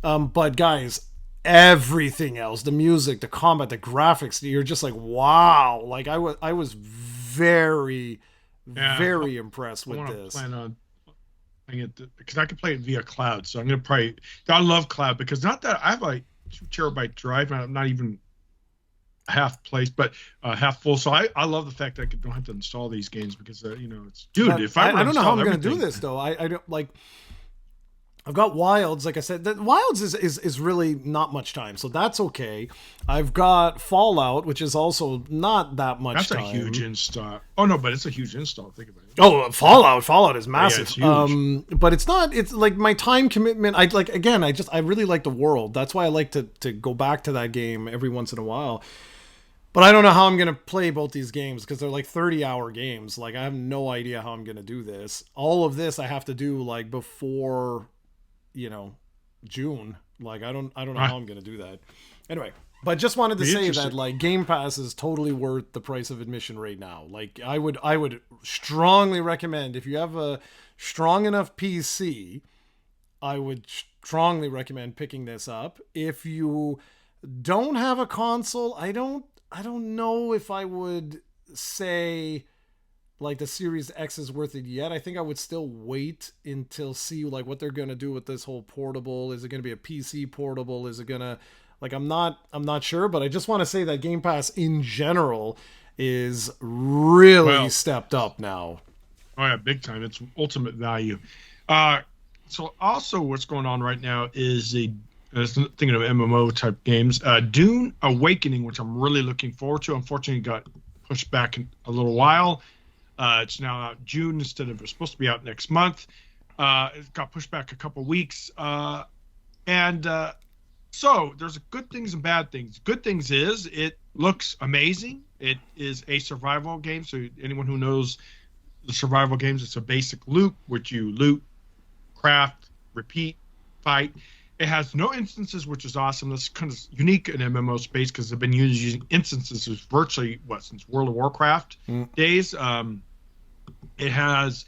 But guys, everything else, the music, the combat, the graphics, you're just like, wow. Like I was very Yeah. very impressed I with want to this. plan on playing it because I can play it via cloud. So I'm gonna probably. I love cloud because not that I have like 2 terabyte drive. And I'm not even half placed, but half full. So I love the fact that I don't have to install these games because it's dude. But If I were to I don't know how I'm install going to do everything, this though. I don't like. I've got Wilds, like I said. The Wilds is really not much time, so that's okay. I've got Fallout, which is also not that much that's time. a huge install. Oh no, but it's a huge install. Think about it. Oh, Fallout is massive. it's huge. But it's not. It's like my time commitment. I like again. I really like the world. That's why I like to go back to that game every once in a while. But I don't know how I'm gonna play both these games because they're like 30-hour games. Like I have no idea how I'm gonna do this. All of this I have to do like before, June. Like I don't know how I'm gonna do that. Anyway, but just wanted to say that like Game Pass is totally worth the price of admission right now. Like I would strongly recommend if you have a strong enough PC, I would strongly recommend picking this up. If you don't have a console, I don't know if I would say like the Series X is worth it yet. I think I would still wait until see like what they're gonna do with this whole portable. Is it gonna be a PC portable? Is it gonna like I'm not sure, but I just want to say that Game Pass in general is really stepped up now. Oh yeah, big time. It's ultimate value. So also what's going on right now is thinking of MMO type games, Dune Awakening, which I'm really looking forward to. Unfortunately, got pushed back a little while. It's now out June instead of it's supposed to be out next month. It got pushed back a couple weeks. So there's good things and bad things. Good things is it looks amazing. It is a survival game. So anyone who knows the survival games, it's a basic loop, which you loot, craft, repeat, fight. It has no instances, which is awesome. That's kind of unique in MMO space because they've been using instances virtually since World of Warcraft days. It has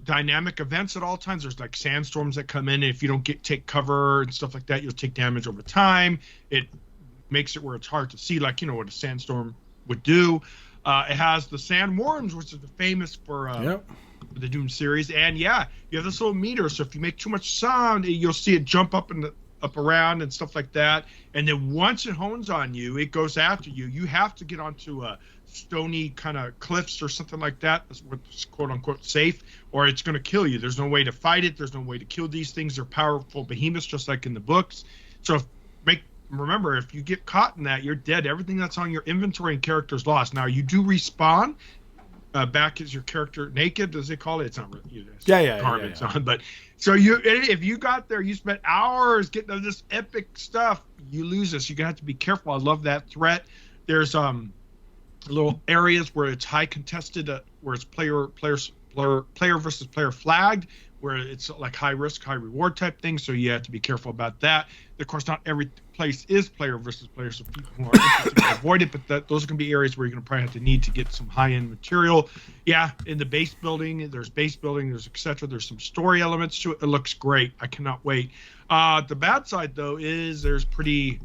dynamic events at all times. There's like sandstorms that come in. And if you don't take cover and stuff like that, you'll take damage over time. It makes it where it's hard to see, like what a sandstorm would do. It has the sandworms, which is famous for the Doom series, and you have this little meter. So if you make too much sound, you'll see it jump up around and stuff like that. And then once it hones on you, it goes after you. You have to get onto stony kind of cliffs or something like that. That's what's quote unquote safe, or it's going to kill you. There's no way to fight it. There's no way to kill these things. They're powerful behemoths, just like in the books. So remember, if you get caught in that, you're dead. Everything that's on your inventory and character is lost. Now you do respawn. Back as your character naked, as they call it. It's not really garments on, but so if you got there, you spent hours getting this epic stuff, you lose this. You're gonna have to be careful. I love that threat. There's little areas where it's high contested, where it's player versus player flagged, where it's like high risk, high reward type thing. So you have to be careful about that. Of course, not every place is player versus player, so people who are interested can avoid it. But those are going to be areas where you're going to probably have to need to get some high end material. Yeah, in the base building, there's etc. There's some story elements to it. It looks great. I cannot wait. The bad side though is there's pretty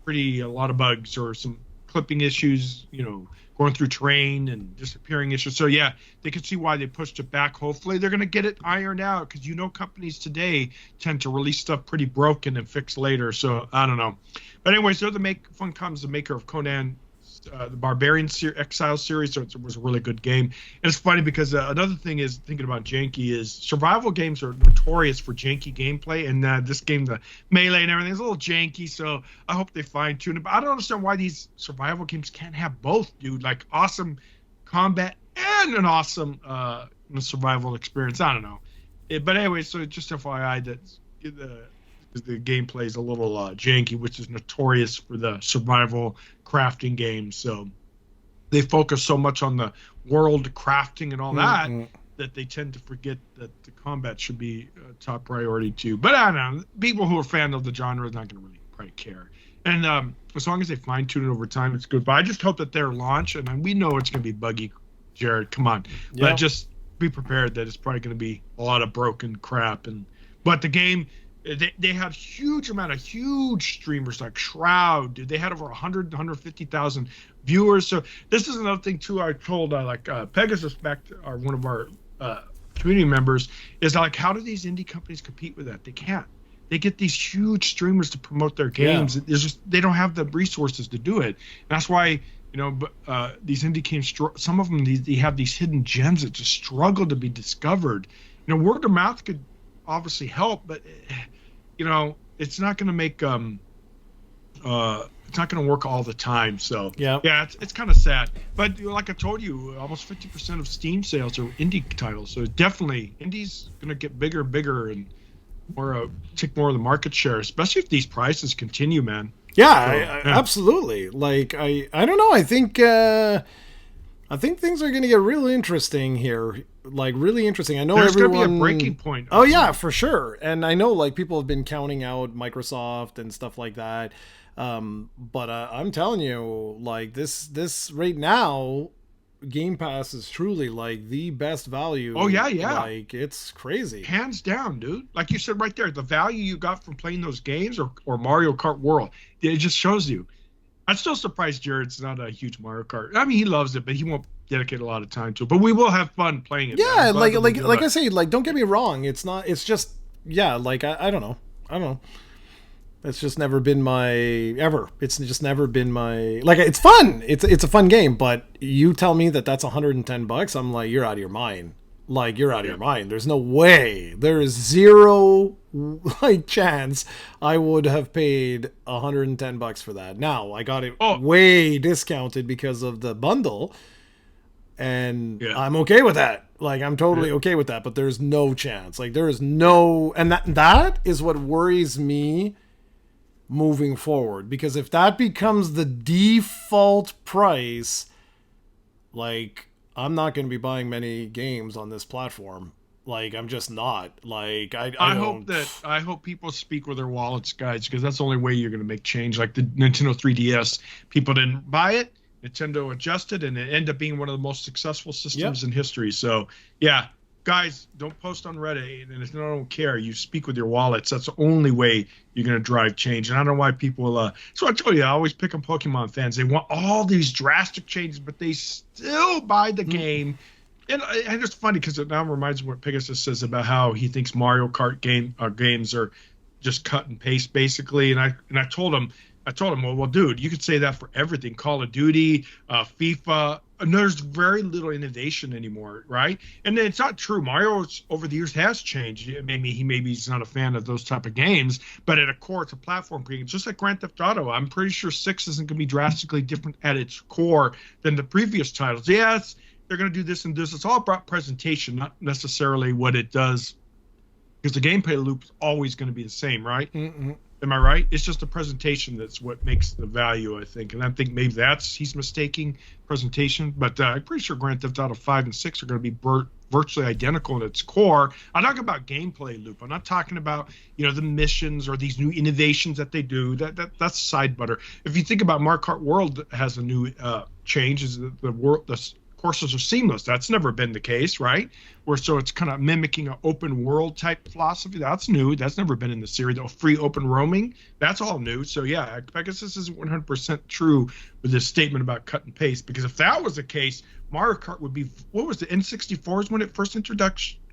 a lot of bugs or some clipping issues. Going through terrain and disappearing issues. So yeah, they can see why they pushed it back. Hopefully they're going to get it ironed out, because companies today tend to release stuff pretty broken and fix later. So I don't know. But anyways, they're Funcom's the maker of Conan, the Barbarian Exile series, so it was a really good game. And it's funny because another thing is, thinking about janky, is survival games are notorious for janky gameplay, and this game, the melee and everything, is a little janky, so I hope they fine-tune it. But I don't understand why these survival games can't have both, dude. Like awesome combat and an awesome survival experience. I don't know. But anyway, so just FYI that the gameplay is a little janky, which is notorious for the survival crafting games. So they focus so much on the world crafting and all that they tend to forget that the combat should be a top priority too. But I don't know. People who are fan of the genre are not going to really probably care. And as long as they fine tune it over time, it's good. But I just hope that their launch, and we know it's going to be buggy, Jarrod. Come on, but just be prepared that it's probably going to be a lot of broken crap. But the game. They had huge streamers like Shroud, dude. They had over 150,000 viewers. So this is another thing too. I told Pegasus one of our community members, is like, how do these indie companies compete with that? They can't. They get these huge streamers to promote their games. Yeah. They don't have the resources to do it. And that's why these indie games, some of them they have these hidden gems that just struggle to be discovered. Word of mouth could obviously help, but it's not going to make it's not going to work all the time. So yeah, it's kind of sad. But like I told you, almost 50% of Steam sales are indie titles. So definitely indie's going to get bigger and bigger and take more of the market share, especially if these prices continue, man. Yeah, absolutely. Like I don't know. I think things are going to get real interesting here. Like really interesting. I know there's going to be a breaking point. Oh yeah, for sure. And I know like people have been counting out Microsoft and stuff like that. But I'm telling you, like this right now, Game Pass is truly like the best value. Oh yeah. Like it's crazy. Hands down, dude. Like you said right there, the value you got from playing those games or Mario Kart World, it just shows you. I'm still surprised Jarrod's not a huge Mario Kart. I mean, he loves it, but he won't dedicate a lot of time to it. But we will have fun playing it. Yeah, like I say, like don't get me wrong. It's not. It's just like I don't know. It's just never been my ever. It's just never been my like. It's fun. It's a fun game. But you tell me that that's $110. I'm like, you're out of your mind. Like you're out of your mind. There's no way. There is zero like chance I would have paid $110 for that. Now I got it way discounted because of the bundle, and I'm okay with that. Like I'm totally okay with that. But there's no chance. Like there is no, and that is what worries me moving forward. Because if that becomes the default price, like. I'm not going to be buying many games on this platform. Like I'm just not. Like I hope people speak with their wallets, guys, because that's the only way you're going to make change. Like the Nintendo 3DS, people didn't buy it. Nintendo adjusted, and it ended up being one of the most successful systems in history. So yeah, guys, don't post on Reddit, and if you don't care, you speak with your wallets. That's the only way you're going to drive change. And I don't know why people. So I told you, I always pick on Pokemon fans. They want all these drastic changes, but they still buy the game. And it's funny because it now reminds me what Pegasus says about how he thinks Mario Kart games are just cut and paste basically. And I told him, well, dude, you could say that for everything. Call of Duty, FIFA. And there's very little innovation anymore, right? And it's not true. Mario over the years has changed. Maybe he's not a fan of those type of games, but at a core, it's a platform game. Just like Grand Theft Auto, I'm pretty sure 6 isn't going to be drastically different at its core than the previous titles. Yes, they're going to do this and this. It's all about presentation, not necessarily what it does, because the gameplay loop is always going to be the same, right? Mm-mm. Am I right? It's just the presentation that's what makes the value, I think. And I think maybe he's mistaking presentation. But I'm pretty sure Grand Theft Auto 5 and 6 are going to be virtually identical in its core. I'm talking about gameplay loop. I'm not talking about, the missions or these new innovations that they do. That's side butter. If you think about Mario Kart World has a new change, is the courses are seamless. That's never been the case, right? So it's kind of mimicking an open world type philosophy. That's new. That's never been in the series. The free open roaming, that's all new. So yeah, I guess this isn't 100% true with this statement about cut and paste, because if that was the case, Mario Kart would be, what was the N64s when it first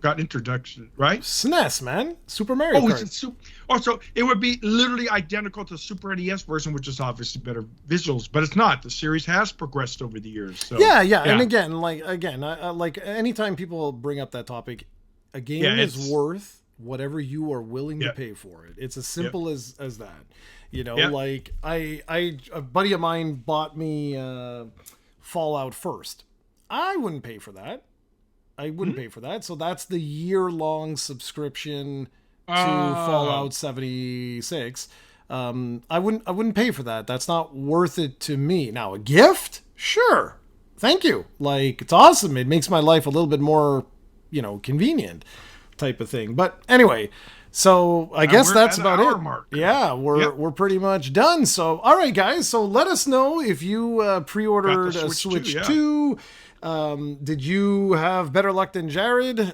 got introduction, right? SNES, man. Super Mario Kart. So it would be literally identical to the Super NES version, which is obviously better visuals, but it's not. The series has progressed over the years. So yeah. And again, like anytime people bring up that topic, a game is worth whatever you are willing to pay for it. It's as simple as that. Like a buddy of mine bought me Fallout first. I wouldn't pay for that. Pay for that. So that's the year-long subscription to Fallout 76. I wouldn't pay for that. That's not worth it to me. Now, a gift? Sure. Thank you. Like, it's awesome. It makes my life a little bit more, convenient type of thing. But anyway, so I guess that's about it. Mark. Yeah, we're pretty much done. So, all right, guys. So let us know if you pre-ordered a Switch 2. Did you have better luck than Jarrod?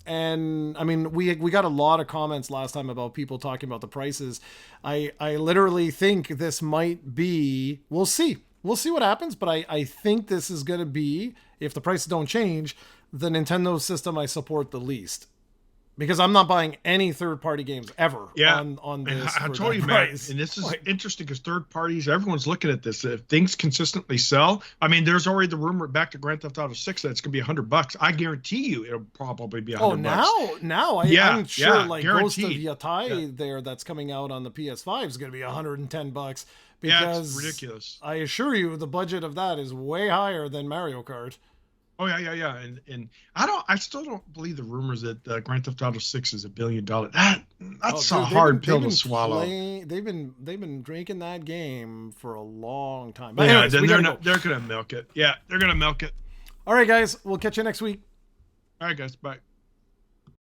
And I mean, we got a lot of comments last time about people talking about the prices. I literally think this might be, we'll see what happens, but I think this is going to be, if the prices don't change, the Nintendo system I support the least. Because I'm not buying any third-party games ever on this. I told you, man, and this is interesting because third parties, everyone's looking at this. If things consistently sell, I mean, there's already the rumor back to Grand Theft Auto 6 that it's going to be $100. I guarantee you it'll probably be $100. I'm sure like guaranteed. Ghost of Yatai there that's coming out on the PS5 is going to be $110 because it's ridiculous. I assure you the budget of that is way higher than Mario Kart. Oh yeah, and I still don't believe the rumors that Grand Theft Auto 6 is $1 billion. That's a hard pill to swallow. They've been drinking that game for a long time. But anyways, they're gonna milk it. Yeah, they're gonna milk it. All right, guys, we'll catch you next week. All right, guys, bye.